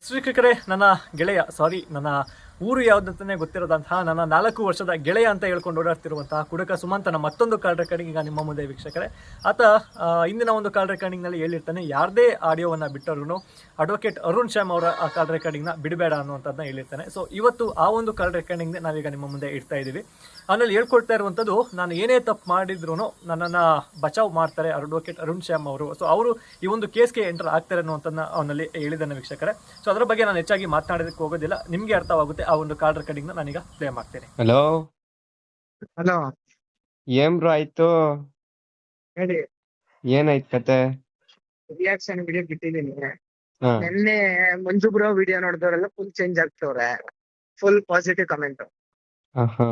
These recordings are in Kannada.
ಸ್ವೀಕೃತರೆ, ನನ್ನ ಗೆಳೆಯ ನನ್ನ ಊರು ಯಾವುದಂತಾನೆ ಗೊತ್ತಿರೋದಂತಹ ನನ್ನ 4 ವರ್ಷದ ಗೆಳೆಯ ಅಂತ ಹೇಳ್ಕೊಂಡು ಓಡಾಡ್ತಿರುವಂತಹ ಕುಡಕ ಸುಮಂತನ ಮತ್ತೊಂದು ಕಾಲ್ ರೆಕಾರ್ಡಿಂಗ್ ಈಗ ನಿಮ್ಮ ಮುಂದೆ ವೀಕ್ಷಕರೇ. ಆತ ಇಂದಿನ ಒಂದು ಕಾಲ್ ರೆಕಾರ್ಡಿಂಗ್ನಲ್ಲಿ ಹೇಳಿರ್ತಾನೆ, ಯಾರದೇ ಆಡಿಯೋವನ್ನು ಬಿಟ್ಟರು ಅಡ್ವೊಕೇಟ್ ಅರುಣ್ ಶ್ಯಾಮ್ ಅವರ ಆ ಕಾಲ್ ರೆಕಾರ್ಡಿಂಗ್ನ ಬಿಡಬೇಡ ಅನ್ನುವಂಥದ್ದನ್ನ ಹೇಳಿರ್ತಾನೆ. ಸೊ ಇವತ್ತು ಆ ಒಂದು ಕಾಲ್ ರೆಕಾರ್ಡಿಂಗ್ ನಾವೀಗ ನಿಮ್ಮ ಮುಂದೆ ಇಡ್ತಾ ಇದ್ದೀವಿ. ಅವನಲ್ಲಿ ಹೇಳ್ಕೊಡ್ತಾ ಇರುವಂಥದ್ದು, ನಾನು ಏನೇ ತಪ್ಪು ಮಾಡಿದ್ರು ನನ್ನನ್ನು ಬಚಾವ್ ಮಾಡ್ತಾರೆ ಅಡ್ವೊಕೇಟ್ ಅರುಣ್ ಶ್ಯಾಮ್ ಅವರು. ಸೊ ಅವರು ಈ ಒಂದು ಕೇಸ್ಗೆ ಎಂಟರ್ ಆಗ್ತಾರೆ ಅನ್ನುವಂಥದ್ದನ್ನ ಅವನಲ್ಲಿ ಹೇಳಿದ್ದಾನೆ ವೀಕ್ಷಕರೇ. ಸೊ ಅದರ ಬಗ್ಗೆ ನಾನು ಹೆಚ್ಚಾಗಿ ಮಾತನಾಡೋದಕ್ಕೆ ಹೋಗೋದಿಲ್ಲ, ನಿಮಗೆ ಅರ್ಥವಾಗುತ್ತೆ. ಆ ಒಂದು ಕಾಲ್ ರೆಕಾರ್ಡಿಂಗ್ ನಾನೀಗ ಪ್ಲೇ ಮಾಡ್ತೇನೆ. ಹಲೋ ಹಲೋ, ಏನ್ ಬ್ರೋ ಆಯ್ತು? ಹೇಳಿ. ಏನಾಯ್ತು ಕತೆ? ರಿಯಾಕ್ಷನ್ ವಿಡಿಯೋ ಬಿಟ್ಟಿದ್ದೀನಿ. ಹಾ ನಿನ್ನೆ ಮಂಜು ಬ್ರೋ ವಿಡಿಯೋ ನೋಡಿದವರೆಲ್ಲ ಫುಲ್ ಚೇಂಜ್ ಆಗ್ತವ್ರೆ. Full positive comment. ಹಾ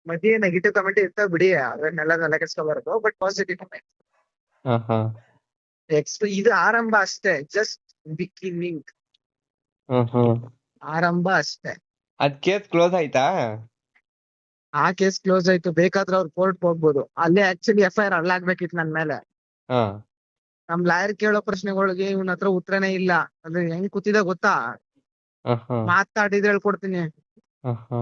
ಮಧ್ಯೆ ನೆಗೆಟಿವ್ ಕಮೆಂಟ್ ಇರ್ತಾವ ಬಿಡಿ, ಅದನ್ನೆಲ್ಲ ನೆಲಕೆಸ್ಕೋಬಾರ್ದು. ಬಟ್ ಪಾಸಿಟಿವ್ ಕಮೆಂಟ್ ಹಾ ಇದು ಆರಂಭ ಅಷ್ಟೇ, ಜಸ್ಟ್ ಬಿಗಿನಿಂಗ್. ಹಾ ಆರಂಭ ಅಷ್ಟೇ. ಅದ್ ಕೇಸ್ ಕ್ಲೋಸ್ ಆಯ್ತಾ? ಆ ಕೇಸ್ ಕ್ಲೋಸ್ ಆಯ್ತು. ಬೇಕಾದ್ರೆ ಅವ್ರು ಕೋರ್ಟ್ ಹೋಗ್ಬೋದು. ಅಲ್ಲೇ ಆಕ್ಚುಲಿ FIR ಅಲ್ಲಾಗ್ಬೇಕಿತ್ತು ನನ್ ಮೇಲೆ. ಹಾ ನಮ್ ಲಾಯರ್ ಕೇಳೋ ಪ್ರಶ್ನೆಗಳಿಗೆ ಇವನ್ ಹತ್ರ ಉತ್ತರನೇ ಇಲ್ಲ. ಅದು ಹೆಂಗ್ ಕೂತಿದ ಗೊತ್ತಾ? ಹಾ ಮಾತಾಡಿದ್ರೆ ಹೇಳ್ಕೊಡ್ತೀನಿ. ಹಾ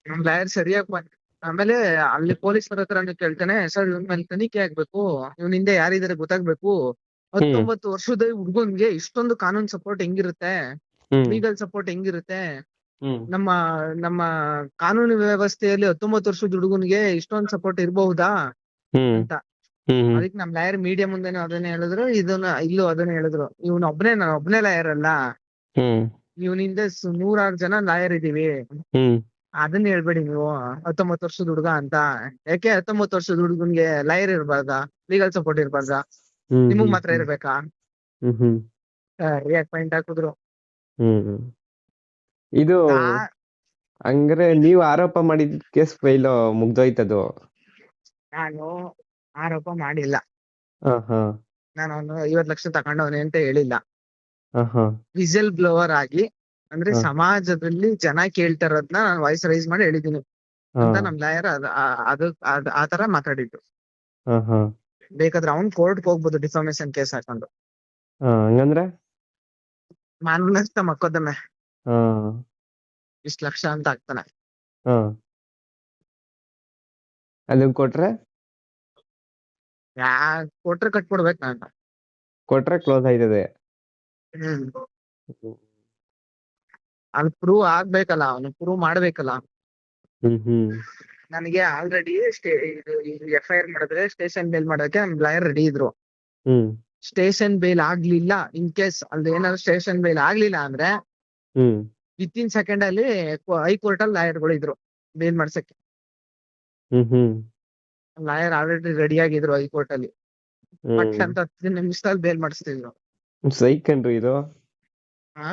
ನಮ್ ಲಾಯರ್ ಸರಿಯಾಗಿ ಆಮೇಲೆ ಅಲ್ಲಿ ಪೊಲೀಸರ ಹತ್ರ ಕೇಳ್ತಾನೆ, ಸರ್ ಇವನ್ ಮೇಲೆ ತನಿಖೆ ಆಗ್ಬೇಕು, ಇವನ್ ಹಿಂದೆ ಯಾರಿದಾರೆ ಗೊತ್ತಾಗ್ಬೇಕು. 19 ವರ್ಷದ ಹುಡ್ಗನ್ಗೆ ಇಷ್ಟೊಂದು ಕಾನೂನ್ ಸಪೋರ್ಟ್ ಹೆಂಗಿರುತ್ತೆ, ಲೀಗಲ್ ಸಪೋರ್ಟ್ ಹೆಂಗಿರುತ್ತೆ, ನಮ್ಮ ನಮ್ಮ ಕಾನೂನು ವ್ಯವಸ್ಥೆಯಲ್ಲಿ 19 ವರ್ಷದ ಹುಡುಗನ್ಗೆ ಇಷ್ಟೊಂದು ಸಪೋರ್ಟ್ ಇರಬಹುದಾ ಅಂತ. ಅದಕ್ಕೆ ನಮ್ ಲಾಯರ್ ಮೀಡಿಯಾ ಮುಂದೆನೂ ಅದನ್ನೇ ಹೇಳಿದ್ರು, ಇಲ್ಲೂ ಅದನ್ನೇ ಹೇಳಿದ್ರು. ನಾನು ಒಬ್ನೇ ಲಾಯರ್ ಅಲ್ಲ, ಇವನಿಂದ 100 ಜನ ಲಾಯರ್ ಇದೀವಿ. ಅದನ್ನ ಹೇಳ್ಬೇಡಿ ನೀವು 19 ವರ್ಷದ ಹುಡುಗ ಅಂತ. ಯಾಕೆ 19 ವರ್ಷದ ಹುಡುಗನ್ಗೆ ಲಾಯರ್ ಇರ್ಬಾರ್ದಾ, ಲೀಗಲ್ ಸಪೋರ್ಟ್ ಇರ್ಬಾರ್ದಾ? ನಿಮಗ್ ಮಾತ್ರ ಇರ್ಬೇಕಾ? ರಿಯಾಕ್ಟ್ ಪಾಯಿಂಟ್ ಹಾಕಿದ್ರು. ಇದು ಹಂಗಾರೆ ನೀವು ಆರೋಪ ಮಾಡಿದ ಕೇಸ್ ಫೈಲ್ ಮುಗ್ದೋಯ್ತದು? ನಾನು ಆರೋಪ ಮಾಡಿಲ್ಲ. ಹಾ ನಾನು 50 ಲಕ್ಷ ತಗೊಂಡವನೆ ಅಂತ ಹೇಳಿಲ್ಲ. ಹಾ ವಿಸಲ್ ಬ್ಲೋವರ್ ಆಗಿ, ಅಂದ್ರೆ ಸಮಾಜದಲ್ಲಿ ಜನ ಕೇಳ್ತಾ ಇರೋದ್ನ ನಾನು ವಾಯ್ಸ್ ರೈಸ್ ಮಾಡಿ ಹೇಳಿದೀನಿ ಅಂತ ನಮ್ ಲಾಯರ್ ಆತರ ಮಾತಾಡಿದ್ದು. ಹಾ ಬೇಕಾದ್ರೆ ಅವ್ನ್ ಕೋರ್ಟ್ಗೆ ಹೋಗ್ಬೋದು ಡಿಫಾಮೇಶನ್ ಕೇಸ್ ಹಾಕೊಂಡು. ಹಂಗಂದ್ರೆ ಮಾನನಷ್ಟ ಮೊಕದ್ದಮೆ ಹಾ ಇಷ್ಟ ಲಕ್ಷ ಅಂತ ಹಾಕ್ತಾನೆ. ಹಾ ಅದನ್ ಕೊಟ್ರೆ ಕೊಟ್ರೆ ಕಟ್ಕೊಡ್ಬೇಕು ನಾನು. ಕೊಟ್ರೆ ಕ್ಲೋಸ್ ಆಯ್ತದೆ. ಅದು ಪ್ರೂವ್ ಆಗ್ಬೇಕಲ್ಲ, ಅವನು ಪ್ರೂವ್ ಮಾಡ್ಬೇಕಲ್ಲ. ನನಗೆ ಆಲ್ರೆಡಿ FIR ಮಾಡಿದ್ರೆ ಸ್ಟೇಷನ್ ಬೇಲ್ ಮಾಡೋಕೆ ನಮ್ ಲಾಯರ್ ರೆಡಿ ಇದ್ರು. ಸ್ಟೇಷನ್ ಬೇಲ್ ಆಗ್ಲಿಲ್ಲ, ಇನ್ ಕೇಸ್ ಅಲ್ಲಿ ಏನಾದ್ರು ಸ್ಟೇಷನ್ ಬೇಲ್ ಆಗ್ಲಿಲ್ಲ ಅಂದ್ರೆ ವಿತಿನ್ ಸೆಕೆಂಡ್ ಅಲ್ಲಿ ಹೈಕೋರ್ಟ್ ಅಲ್ಲಿ ಲಾಯರ್ಗಳು ಇದ್ರು ಬೇಲ್ ಮಾಡ್ಸಕ್ಕೆ. ಲಾಯರ್ ಆಲ್ರೆಡಿ ರೆಡಿ ಆಗಿದ್ರು ಹೈಕೋರ್ಟ್ ಅಲ್ಲಿ. ಪಟ್ ಅಂತ 10 ನಿಮಿಷದಲ್ಲಿ ಬೇಲ್ ಮಾಡಿಸ್ತಿದ್ರು. ಸೈಕಂಡ್ರಿ ಇದು ಹಾ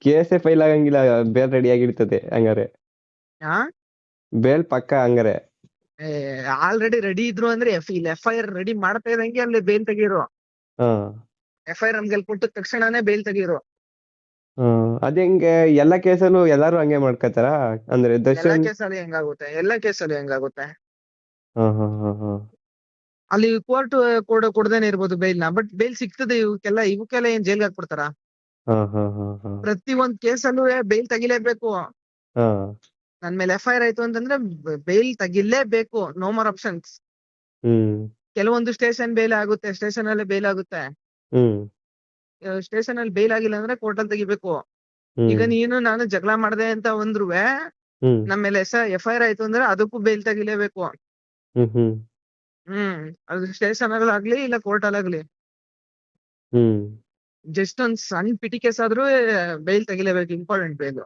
ಕೇಸ್ ಫೈಲ್ ಆಗಂಗಿಲ್ಲ, ಬೇಲ್ ರೆಡಿ ಆಗಿರ್ತದೆ ಹಂಗಾರೆ. ಬೇಲ್ ಪಕ್ಕ ಹಂಗಾರೆ ಆಲ್ರೆಡಿ ರೆಡಿ ಇದ್ರು ಅಂದ್ರೆ FIR ರೆಡಿ ಮಾಡ್ತಾ ಇದ್ದಂಗೆ ಅಲ್ಲಿ ಬೇಲ್ ತೆಗೀರು. FIR ನಮ್ಗೆ ಕೊಟ್ಟ ತಕ್ಷಣನೇ ಬೇಲ್ ತೆಗೀರು. ಅದಂಗೆ ಎಲ್ಲಾ ಕೇಸಲ್ಲೂ ಎಲ್ಲಾರು ಹಂಗೆ ಮಾಡ್ಕೊತಾರ? ಅಂದ್ರೆ ಎಲ್ಲಾ ಕೇಸಲ್ಲಿ ಹೆಂಗಾಗುತ್ತೆ? ಅಲ್ಲಿ ಕೋರ್ಟ್ ಕೊಡದೇನೆ ಇರ್ಬೋದು ಬೇಲ್ನ, ಬಟ್ ಬೇಲ್ ಸಿಗ್ತದೆ. ಇವಕ್ಕೆಲ್ಲ ಏನ್ ಜೈಲ್ಗೆ ಹಾಕ್ಬಿಡ್ತಾರ? ಪ್ರತಿ ಒಂದ್ ಕೇಸಲ್ಲೂ ಬೇಲ್ ತೆಗಿಲೇಬೇಕು. ನನ್ ಮೇಲೆ FIR ಆಯ್ತು ಅಂತಂದ್ರೆ ಬೇಲ್ ತೆಗಿಲೇಬೇಕು, ನೋ ಮೋರ್ ಆಪ್ಷನ್ಸ್. ಕೆಲವೊಂದು ಸ್ಟೇಷನ್ ಬೇಲ್ ಆಗುತ್ತೆ, ಸ್ಟೇಷನ್ ಅಲ್ಲೇ ಬೇಲ್ ಆಗುತ್ತೆ. ಸ್ಟೇಷನ್ ಅಲ್ಲಿ ಬೇಲ್ ಆಗಿಲ್ಲ ಅಂದ್ರೆ ಕೋರ್ಟ್ ಅಲ್ಲಿ ತೆಗಿಬೇಕು. ಈಗ ನೀನು ನಾನು ಜಗಳ ಮಾಡ್ದೆ ಅಂತ ಅಂದ್ರುವೆ ನಮ್ಮ ಮೇಲೆ FIR ಆಯ್ತು ಅಂದ್ರೆ ಅದಕ್ಕೂ ಬೇಲ್ ತೆಗಿಲೇಬೇಕು. ಅದು ಸ್ಟೇಷನ್ ಅಲ್ಲಿ ಆಗ್ಲಿ ಇಲ್ಲ ಕೋರ್ಟ್ ಅಲ್ಲಿ ಆಗ್ಲಿ, ಜಸ್ಟ್ ಒಂದ್ ಸಣ್ಣ ಪಿಟಿ ಕೇಸ್ ಆದ್ರೂ ಬೇಲ್ ತೆಗಿಲೇಬೇಕು, ಇಂಪಾರ್ಟೆಂಟ್ ಬೇಲ್.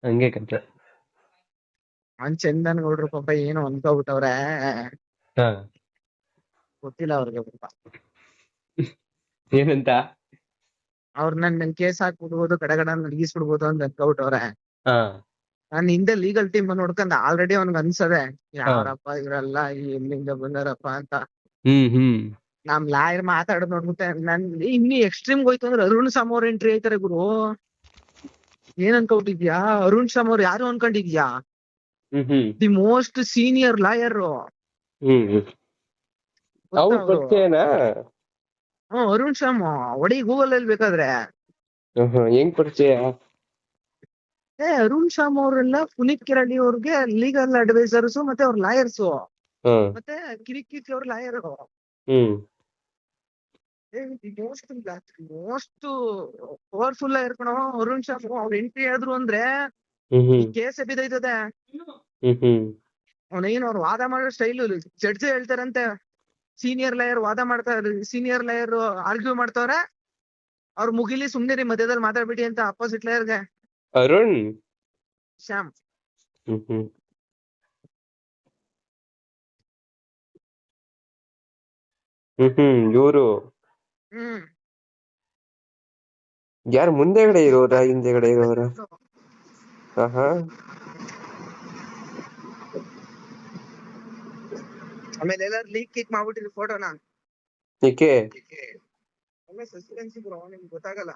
ಹಂಗೆ ಕತೆ. ಚಂದನ್ ಗೌಡ್ರು ಪಾಪ ಏನೋ ಅನ್ಕೋಬಿಟ್ಟವ್ರೆ, ಗೊತ್ತಿಲ್ಲ ಅವ್ರಿಗೆ ಪಾಪ. ಏನಂತ ಅವ್ರ ನನ್ ಕೇಸ್ ಹಾಕ್ಬಿಡ್ಬೋದು, ಕಡೆಗಡ ನಡಗಿಸ್ಬಿಡ್ಬೋದು ಅಂತ ಅನ್ಕೋಬಿಟ್ಟವ್ರೆ. ನಾನ್ ಹಿಂದೆ ಲೀಗಲ್ ಟೀಮ್ ನೋಡ್ಕೊಂಡ್ ಆಲ್ರೆಡಿ ಅವ್ನಿಗೆ ಅನ್ಸದೆ, ಯಾರಪ್ಪ ಇವ್ರೆಲ್ಲ ಎಲ್ಲಿಂದ ಬಂದಾರಪ್ಪ ಅಂತ. ನಮ್ ಲಾಯರ್ ಮಾತಾಡೋದ್ ನೋಡ್ಬಿಟ್ಟೆ ನನ್ ಇನ್ನು ಎಕ್ಸ್ಟ್ರೀಮ್ ಹೋಯ್ತು ಅಂದ್ರೆ ಅರುಣ್ ಶ್ಯಾಮ್ ಅವ್ರ ಎಂಟ್ರಿ ಆಯ್ತಾರೆ ಗುರು. ಏನ್ ಅನ್ಕೊಂಡಿದ್ಯಾ? ಅರುಣ್ ಶ್ಯಾಮ್ ಅವ್ರು ಯಾರು ಅನ್ಕೊಂಡಿದ್ಯಾ? The most senior lawyer. ಅವ್ರ ಅವರು ಪರಿಚಯನಾ? ಅರುಣ್ ಶ್ಯಾಮ್ ಹೊಡಿ ಗೂಗಲ್ ಅಲ್ಲಿ ಬೇಕಾದ್ರೆ. ಹೆಂಗ್ ಪರಿಚಯ? ಅರುಣ್ ಶ್ಯಾಮ್ ಅವರೆಲ್ಲ ಪುನೀತ್ ಕಿರಾಣಿ ಅವ್ರಿಗೆ ಲೀಗಲ್ ಅಡ್ವೈಸರ್ಸ್ ಮತ್ತೆ ಅವ್ರ ಲಾಯರ್ಸ್. ಹ್ಮ್ ಮತ್ತೆ ಕಿರಿಕಿರಿ ಅವ್ರ ಲಾಯರ್. ಹ್ಮ್ ಮೋಸ್ಟ್ ಪವರ್ಫುಲ್ ಇರ್ಕಣ ಅರುಣ್ ಶ್ಯಾಮ್. ಅವ್ರ ಎಂಟ್ರಿ ಆದ್ರು ಅಂದ್ರೆ ಹ್ಮ್ ಈ ಕೇಸ್ ಬಿದ್ದೈತದೆ. ಹ್ಮ್ ಹ್ಮ್ ಅವ್ನೇನು ಅವ್ರು ವಾದ ಮಾಡೋ ಸ್ಟೈಲ್ ಜಡ್ಜ್ ಹೇಳ್ತಾರಂತೆ. ಸೀನಿಯರ್ ಲಾಯರ್ ವಾದ ಮಾಡ್ತಾರೆ, ಸೀನಿಯರ್ ಲಾಯರ್ ಆರ್ಗ್ಯೂ ಮಾಡ್ತಾವ್ರೆ, ಅವ್ರು ಮುಗಿಲಿ ಸುಮ್ನೆ ರೀ ಮಧ್ಯದಲ್ಲಿ ಮಾತಾಡ್ಬಿಡಿ ಅಂತ ಅಪೋಸಿಟ್ ಲಾಯರ್ಗೆ. ಅರುಣ್. ಶ್ಯಾಮ್. ಹ್ಮ್ ಹ್ಮ್ ಇವ್ರು ಹ್ಮ್ ಯಾರು ಮುಂದೆಗಡೆ ಇರೋರ ಹಿಂದೆಗಡೆ ಇರೋರ? ಆಹಾ. ಆಮೇಲೆ ಎಲ್ಲಾರು ಲೀಕ್ ಕೀಕ್ ಮಾಡ್ಬಿಟ್ಟಿದ್ರು ಫೋಟೋನ. ಏಕೆ? ಆಮೇಲೆ ಸಸ್ಪೆನ್ಸ್ ಬ್ರೋ, ನಿಮ್ಗೆ ಗೊತ್ತಾಗಲ್ಲ.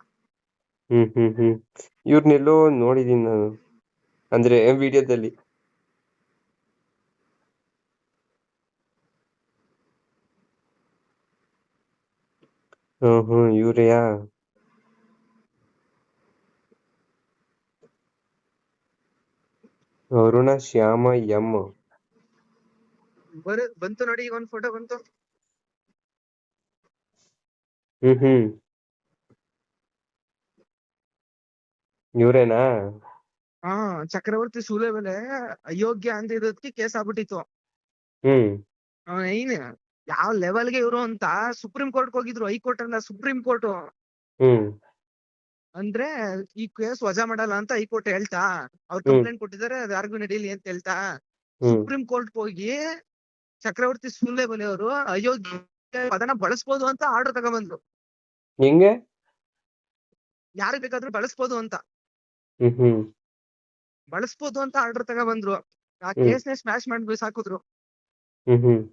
ಇವ್ರನ್ನೆಲ್ಲೋ ನೋಡಿದೀನಿ ನಾನು, ಅಂದ್ರೆ ವಿಡಿಯೋದಲ್ಲಿ. ಇವ್ರೆಯಾ? ಅರುಣ ಶ್ಯಾಮ ಎಂ. ಬಂತು ನೋಡಿ, ಈಗ ಒಂದ್ ಫೋಟೋ ಬಂತು. ಇವ್ರೇನಾ? ಹಾ, ಚಕ್ರವರ್ತಿ ಸೂಲೆಬೆಲೆ ಅಯೋಗ್ಯ ಅಂತ ಇರೋದಕ್ಕೆ ಕೇಸ್ ಆಗ್ಬಿಟ್ಟಿತ್ತು. ಏನ್ ಯಾವ ಲೆವೆಲ್ಗೆ ಇವರು ಅಂತ ಸುಪ್ರೀಂ ಕೋರ್ಟ್ ಹೋಗಿದ್ರು. ಹೈಕೋರ್ಟ್ ಅಲ್ಲ, ಸುಪ್ರೀಂ ಕೋರ್ಟ್. ಅಂದ್ರೆ ಈ ಕೇಸ್ ವಜಾ ಮಾಡಲ್ಲ ಅಂತ ಹೈಕೋರ್ಟ್ ಹೇಳ್ತಾ, ಅವ್ರು ಕಂಪ್ಲೇಂಟ್ ಕೊಟ್ಟಿದ್ದಾರೆ, ಅದು ಯಾರಿಗೂ ನಡೀಲಿ ಅಂತ ಹೇಳ್ತಾ ಸುಪ್ರೀಂ ಕೋರ್ಟ್ ಹೋಗಿ ಚಕ್ರವರ್ತಿ ಸೂಲೆಬೆಲೆ ಅವರು ಅಯೋಗ್ಯ ಪದನ ಬಳಸ್ಬೋದು ಅಂತ ಆರ್ಡರ್ ತಗೊಂಡ್ಬಂದ್ರು. ಹೆಂಗೆ? ಯಾರಿಗ್ ಬೇಕಾದ್ರೂ ಬಳಸ್ಬೋದು ಅಂತ ಆರ್ಡರ್ ತಗೊಂಡ್ಬಂದ್ರು. ಆ ಕೇಸ್ನೇ ಸ್ಮ್ಯಾಶ್ ಮಾಡಿ ಸಾಕಿದ್ರು.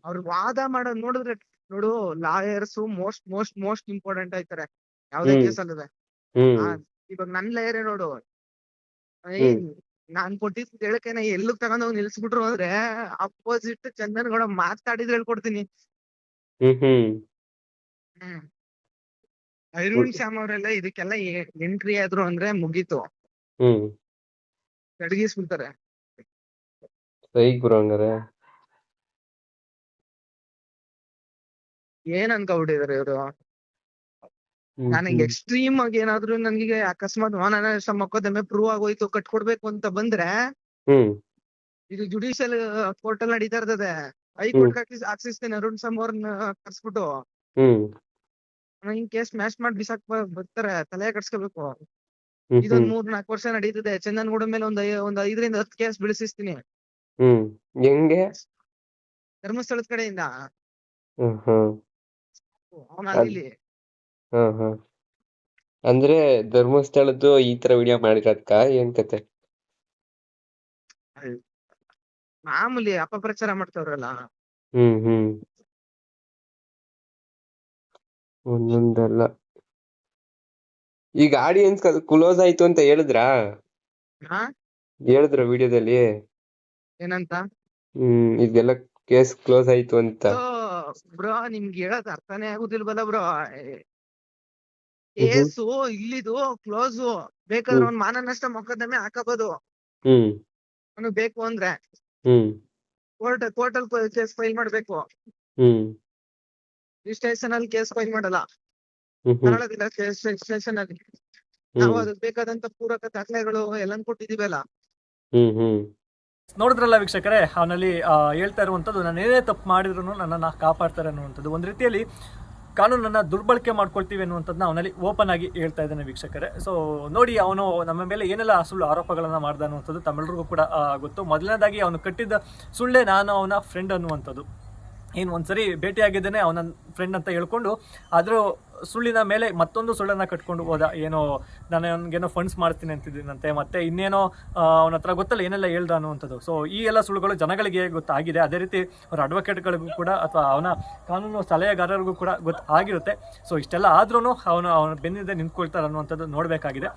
ಅವ್ರ ವಾದ ಮಾಡೋದ್ ನೋಡಿದ್ರೆ ನೋಡು, lawyers most most most important ಆಯ್ತಾರೆ ಯಾವ್ದೇ ಕೇಸ್ ಅಲ್ಲದೆ. ಇವಾಗ ನನ್ ಲಾಯರೇ ನೋಡು, ನಾನ್ ಕೊಟ್ಟಿದ್ ಹೇಳಕೆನ ಎಲ್ಲಕ್ ತಗೊಂಡೋಗ್ ನಿಲ್ಸ್ಬಿಟ್ರು ಅಂದ್ರೆ ಅಪೋಸಿಟ್ ಚಂದನ್ ಗೌಡ ಮಾತಾಡಿದ್ರೆ ಹೇಳ್ಕೊಡ್ತೀನಿ. ಅರುಣ್ ಶ್ಯಾಮ್ ಅವರೆಲ್ಲ ಇದಕ್ಕೆಲ್ಲ ಎಂಟ್ರಿ ಆದ್ರು ಅಂದ್ರೆ ಮುಗೀತು, ಕಡಗಿಸ್ಬಿಡ್ತಾರೆ. ಸೈ ಗುರು ಹಂಗಾರೆ. ಏನ್ ಅನ್ಕೊಬಿಟ್ಟಿದಾರೆ ಇವ್ರು. ನನಗೆ ಎಕ್ಸ್ಟ್ರೀಮ್ ಆಗಿ ಏನಾದ್ರು ನನಗೆ ಅಕಸ್ಮಾತ್ ಮಾನನಷ್ಟ ಮೊಕದ್ದಮೆ ಪ್ರೂವ್ ಆಗೋಯ್ತು, ಕಟ್ಕೊಡ್ಬೇಕು ಅಂತ ಬಂದ್ರೆ, ಇದು ಜುಡಿಷಿಯಲ್ ಕೋರ್ಟ್ ಅಲ್ಲಿ ನಡೀತಾ ಇರ್ತದೆ. ಹೈಕೋರ್ಟ್ ಹಾಕ್ಸಿಸ್ತೇನೆ ಅರುಣ್ ಶ್ಯಾಮ್ ಅವ್ರನ್ನ ಕರ್ಸ್ಬಿಟ್ಟು. ಹಿಂಗ್ ಕೇಸ್ ಮ್ಯಾಶ್ ಮಾಡಿ ಬಿಸಾಕ್ ಬರ್ತಾರೆ, ತಲೆ ಕಟ್ಸ್ಕೋಬೇಕು. ಇದೊಂದ್ 3-4 ವರ್ಷ ನಡೀತದೆ. ಚಂದನ್ ಗೌಡ ಮೇಲೆ ಒಂದ್ 5ರಿಂದ 10 ಕೇಸ್ ಬಿಡಿಸ್ತೀನಿ. ಹೆಂಗೆ? ಧರ್ಮಸ್ಥಳದ ಕಡೆಯಿಂದ ಅವನಾಗಿಲ್ಲಿ. ಅಂದ್ರೆ ಧರ್ಮಸ್ಥಳದ್ದು ಈ ತರ ವಿಡಿಯೋ ಮಾಡಿರೋದ್ಕ ಏನ್ ಕತೆ? ಮಾಮೂಲಿ ಅಪಪ್ರಚಾರ ಮಾಡ್ತವ್ರಲ್ಲ. ಒಂದೊಂದಲ್ಲ. ಈಗ ಆಡಿಯನ್ಸ್ ಕ್ಲೋಸ್ ಆಯ್ತು ಅಂತ ಹೇಳಿದ್ರ ವಿಡಿಯೋದಲ್ಲಿ? ಏನಂತ? ಇದೆಲ್ಲ ಕೇಸ್ ಕ್ಲೋಸ್ ಆಯ್ತು ಅಂತ. ಬ್ರೋ, ನಿಮ್ಗೆ ಹೇಳೋದ್ ಅರ್ಥನೇ ಆಗುದಿಲ್ವಲ್ಲ ಬ್ರೋ. ಕೇಸು ಇಲ್ಲಿದು ಕ್ಲೋಸ್. ಬೇಕಾದ್ರೆ ಅವ್ನ್ ಮಾನನಷ್ಟ ಮೊಕದ್ದಮೆ ಹಾಕಬಹುದು ಅವನು ಬೇಕು ಅಂದ್ರೆ. ಕೋರ್ಟ್ ಅಲ್ಲಿ ಕೇಸ್ ಫೈಲ್ ಮಾಡ್ಬೇಕು. ಸ್ಟೇಷನ್ ಅಲ್ಲಿ ಕೇಸ್ ಫೈಲ್ ಮಾಡಲ್ಲ, ಕನ್ನಡದಿಂದ ಸ್ಟೇಷನ್ ಅಲ್ಲಿ. ನಾವು ಅದಕ್ಕೆ ಬೇಕಾದಂತ ಪೂರಕ ದಾಖಲೆಗಳು ಎಲ್ಲ ಕೊಟ್ಟಿದೀವಲ್ಲ. ನೋಡಿದ್ರಲ್ಲ ವೀಕ್ಷಕರೇ, ಅವನಲ್ಲಿ ಹೇಳ್ತಾ ಇರುವಂಥದ್ದು, ನಾನು ಏನೇ ತಪ್ಪು ಮಾಡಿದ್ರು ನನ್ನನ್ನು ಕಾಪಾಡ್ತಾರೆ ಅನ್ನುವಂಥದ್ದು. ಒಂದು ರೀತಿಯಲ್ಲಿ ಕಾನೂನನ್ನು ದುರ್ಬಳಕೆ ಮಾಡ್ಕೊಳ್ತೀವಿ ಅನ್ನುವಂಥದ್ದನ್ನ ಅವನಲ್ಲಿ ಓಪನ್ ಆಗಿ ಹೇಳ್ತಾ ಇದ್ದಾನೆ ವೀಕ್ಷಕರೇ. ಸೊ ನೋಡಿ, ಅವನು ನಮ್ಮ ಮೇಲೆ ಏನೆಲ್ಲ ಸುಳ್ಳು ಆರೋಪಗಳನ್ನು ಮಾಡ್ದ ಅನ್ನುವಂಥದ್ದು ತಮ್ಮೆಲ್ಲರಿಗೂ ಕೂಡ ಗೊತ್ತು. ಮೊದಲನೇದಾಗಿ ಅವನು ಕಟ್ಟಿದ್ದ ಸುಳ್ಳೇ ನಾನು ಅವನ ಫ್ರೆಂಡ್ ಅನ್ನುವಂಥದ್ದು. ಏನು ಒಂದ್ಸರಿ ಭೇಟಿಯಾಗಿದ್ದೇನೆ ಅವನ ಫ್ರೆಂಡ್ ಅಂತ ಹೇಳ್ಕೊಂಡು ಅದರ ಸುಳ್ಳಿನ ಮೇಲೆ ಮತ್ತೊಂದು ಸುಳ್ಳನ್ನು ಕಟ್ಕೊಂಡು ಹೋದ. ಏನೋ ನಾನು ಅವನಿಗೇನೋ ಫಂಡ್ಸ್ ಮಾಡ್ತೀನಿ ಅಂತಿದ್ದೀನಂತೆ, ಮತ್ತೆ ಇನ್ನೇನೋ ಅವನ ಹತ್ರ ಗೊತ್ತಲ್ಲ ಏನೆಲ್ಲ ಹೇಳ್ದ ಅನ್ನುವಂಥದ್ದು. ಸೊ ಈ ಎಲ್ಲ ಸುಳ್ಳುಗಳು ಜನಗಳಿಗೆ ಗೊತ್ತಾಗಿದೆ. ಅದೇ ರೀತಿ ಅವರ ಅಡ್ವೊಕೇಟ್ಗಳಿಗೂ ಕೂಡ ಅಥವಾ ಅವನ ಕಾನೂನು ಸಲಹೆಗಾರರಿಗೂ ಕೂಡ ಗೊತ್ತಾಗಿರುತ್ತೆ. ಸೊ ಇಷ್ಟೆಲ್ಲ ಆದ್ರೂ ಅವನ ಬೆನ್ನಿಂದ ನಿಂತ್ಕೊಳ್ತಾರೆ ಅನ್ನುವಂಥದ್ದು ನೋಡಬೇಕಾಗಿದೆ.